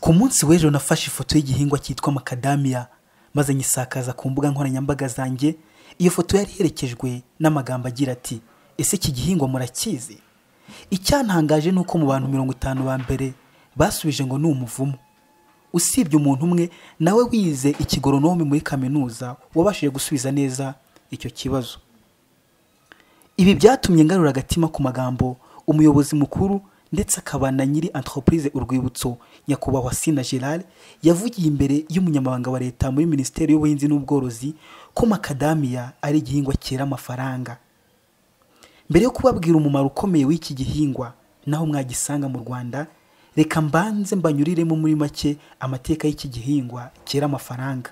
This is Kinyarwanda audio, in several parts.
Ku munsi w'ejo nafashe ifoto y'igihingwa cyitwa macadamia maze nyisakaza ku mbuga nkoranyambaga zanjye. Iyo foto yari iherekejwe n'amagambo agira ati ese iki gihingwa murakizi? Icyantangaje nuko mu bantu 50 ba mbere basubije ngo ni umuvumo. Usibye umuntu umwe nawe wize ikigoronome muri kaminuza wabashije gusubiza neza icyo kibazo. Ibi byatumye ngarura agatima ku magambo umuyobozi mukuru ndetse akaba na nyiri entreprise Urwibutso Nyakubahwa Sina Gerard yavugiye imbere y'umunyamabanga wa leta muri Minisiteri y'Ubuhinzi n'Ubworozi ko macadamia ari igihingwa cyera amafaranga. Mbere yo kubabwira umumaro ukomeye w'iki gihingwa naho mwagisanga mu Rwanda, reka mbanze mbanyuriremo muri make amateka y'iki gihingwa cyera amafaranga.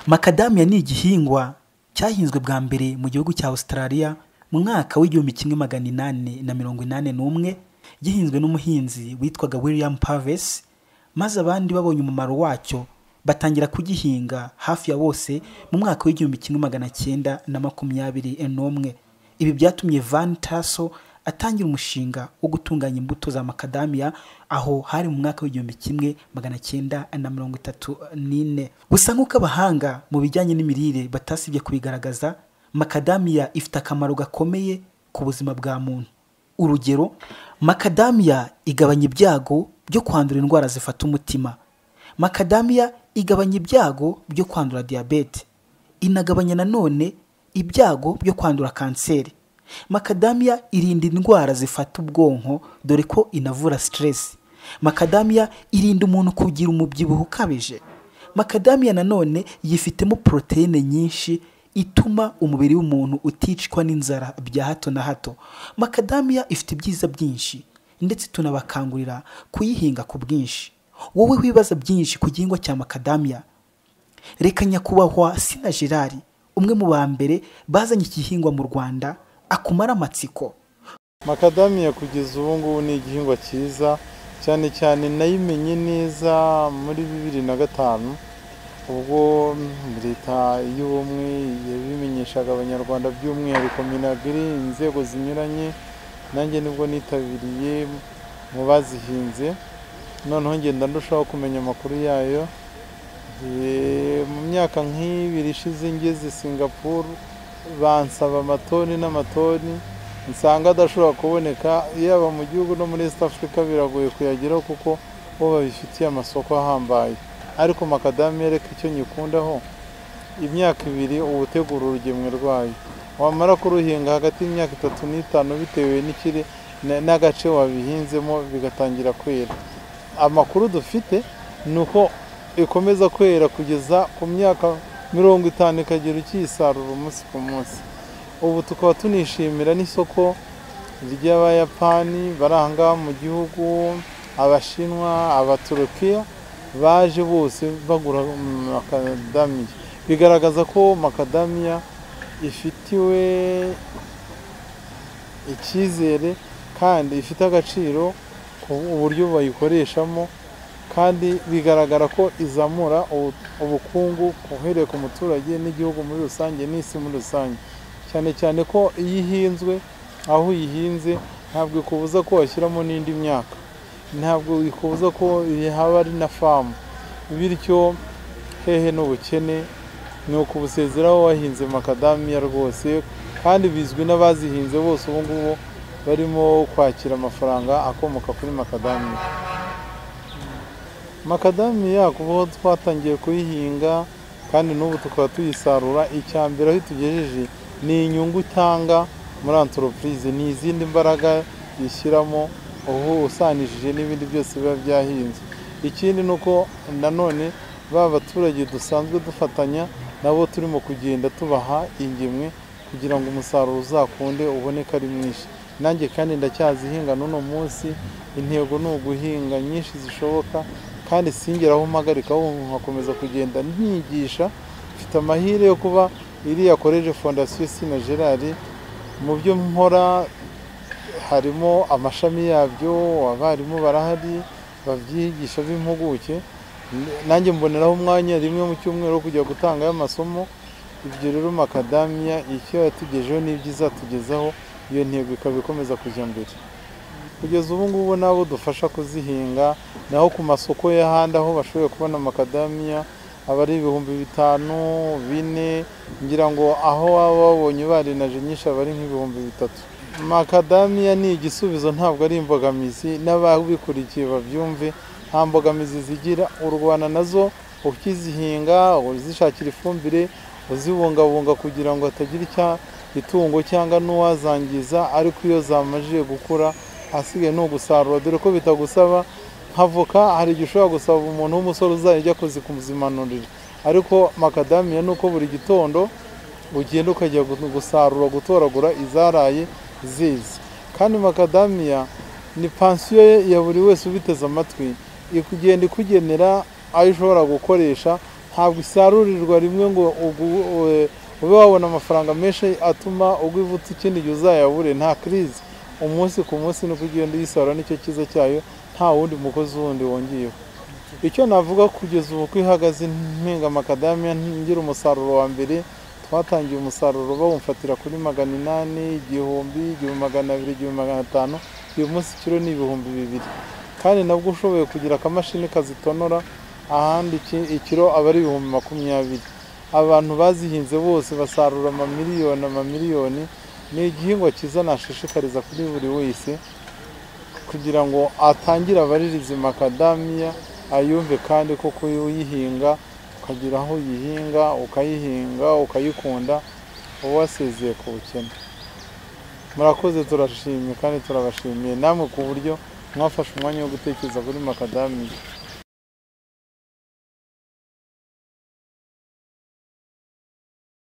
Macadamia ni igihingwa cyahinzwe bwa mbere mu gihugu cya Australia mu mwaka w'1881, gihinzwe n'umuhinzi witwaga William Purves, maze abandi babonye umumaro wacyo batangira kugihinga hafi ya bose mu mwaka w'1921. Ibi byatumye Van Tassel atangira umushinga wo gutunganya imbuto za macadamia aho hari mu mwaka w'1934. Gusa nk'uko abahanga mu bijyanye n'imirire batasibye kubigaragaza, macadamia ifite akamaro gakomeye ku buzima bwa muntu. Urugero, macadamia igabanya ibyago byo kwandura indwara zifata umutima. Macadamia igabanya ibyago byo kwandura diabete. Inagabanya nanone ibyago byo kwandura kanseri. Macadamia irinda indwara zifata ubwonko dore ko inavura stress. Macadamia irinda umuntu kugira umubyibuho ukabije. Macadamia nanone yifitemo proteine nyinshi ituma umubiri w'umuntu uticwa n'inzara bya hato na hato. Macadamia ifite ibyiza byinshi ndetse tunabakangurira kuyihinga ku bwinshi. Wowe wibaza byinshi ku gihingwa cya macadamia, reka Nyakubahwa Sina Gerard, umwe mu ba mbere bazanye igihingwa mu Rwanda, akumara amatsiko. Macadamia kugeza ubu ngubu ni igihingwa cyiza, cyane cyane nayimenye neza muri 2005 ubwo leta y'ubumwe yabimenyeshaga abanyarwanda by'umwihariko Minagri, inzego zinyuranye. Nanjye nibwo nitabiriye mu bazihinze, noneho ngenda ndushaho kumenya amakuru yayo. Mu myaka nk'ibiri ishize ngeze Singapore bansaba amatoni n'amatoni, nsanga adashobora kuboneka yaba mu gihugu no muri East Africa, biragoye kuyageraho kuko bo babifitiye amasoko ahambaye. Ariko macadamia reka icyo nyikundaho, imyaka 2 ubutegura urugemwe rwayo, wamara kuruhinga hagati y'imyaka 3 n'5 bitewe n'ikiri n'agace wabihinzemo bigatangira kwera. Amakuru dufite nuko ikomeza kwera kugeza ku myaka 50 ikagera ukisarura umunsi ku munsi. Ubu tukaba tunishimira n'isoko ry'Abayapani baranga mu gihugu, Abashinwa, Abaturukiya baje bose bagura macadamia. Bigaragaza ko macadamia ifitiwe icyizere kandi ifite agaciro ku buryo bayikoreshamo, kandi bigaragara ko izamura ubukungu uhereye ku muturage n'igihugu muri rusange n'isi muri rusange. Cyane cyane ko iyihinzwe aho uyihinze ntabwo ikubuza ko washyiramo n'indi myaka, ntabwo ikubuza ko haba ari na famu, bityo hehe n'ubukene ni ukubusezeraho wahinze macadamia rwose. Kandi bizwi n'abazihinze bose ubu ngubu barimo kwakira amafaranga akomoka kuri macadamia. Macadamia kuva twatangiye kuyihinga kandi n'ubu tukaba tuyisarura, icyambere aho tugejeje ni inyungu itanga muri entreprise, ni izindi mbaraga yishyiramo ubu usanishije n'ibindi byose biba byahinze. Ikindi nuko nanone baturage dusanzwe dufatanya nabo turimo kugenda tubaha ingemwe kugira ngo umusaruro uzakunde uboneka ari mwinshi. Nanjye kandi ndacyazihinga n'uno munsi, intego ni uguhinga nyinshi zishoboka kandi singeraho mpagarika, aho nkakomeza kugenda nyigisha. Mfite amahire yo kuba iriya College Fondation Sina Gerard, mu byo nkora harimo amashami yabyo, abarimu barahari babyigisha b'impuguke. Nanjye mboneraho umwanya rimwe mu cyumweru wo kujya gutanga amasomo. Ibyo rero macadamia icyo yatugejeho n'ibyiza tugezaho, iyo ntego ikaba ikomeza kujya mbere. kugeza ubu ngubu nabo dufasha kuzihinga, naho ku masoko y'ahandi aho bashoboye kubona makadamiya aba ari 5,000, 4,000, ngira ngo aho waba wabonye barinaje nyinshi aba ari nk'ibihumbi 3. Makadamiya ni igisubizo, ntabwo ari imbogamizi, n'ababikurikiye babyumve, nta mbogamizi zigira. Urwana nazo ukizihinga, uzishakira ifumbire, uzibungabunga kugira ngo hatagira itungo cyangwa n'uwazangiza, ariko iyo zamajije gukura hasigaye no gusarura, dore ko bitagusaba nk'avoka. Hari igihe ushobora gusaba umuntu w'umusore uzajya kuzimanurira, ariko makadamiya ni uko buri gitondo ugenda ukajya gusarura, gutoragura izaraye zize. Kandi makadamiya ni pansiyo ya buri wese ubiteze amatwi, ikugenda ikugenera ayo ushobora gukoresha, ntabwo isarurirwa rimwe ngo ube wabona amafaranga menshi atuma ugwivuta ikindi gihe uzayabure. Nta crise, umunsi ku munsi nuko ugenda uyisarura, nicyo cyiza cyayo, nta wundi mukozi wundi wongeyeho. Icyo navuga kugeza ubu ko ihagaze mpinga makadamiya ngira umusaruro wa mbere, twatangiye umusaruro bawumfatira kuri 800, 1000, 1200, 1500, uyu munsi kilo ni 2000. kandi nabwo ushoboye kugira akamashini kazitonora, ahandi ikiro aba ari 20,000. Abantu bazihinze bose basarura amamiliyoni. Ni igihingwa cyiza nashishikariza kuri buri wese kugira ngo atangire abaririze makadamiya, ayumve kandi ko kuyihinga ukagira aho uyihinga, ukayihinga ukayikunda, wasezeye ku bukene. Murakoze, turashimye kandi turabashimiye namwe ku buryo mwafashe umwanya wo gutekereza kuri makadamiya.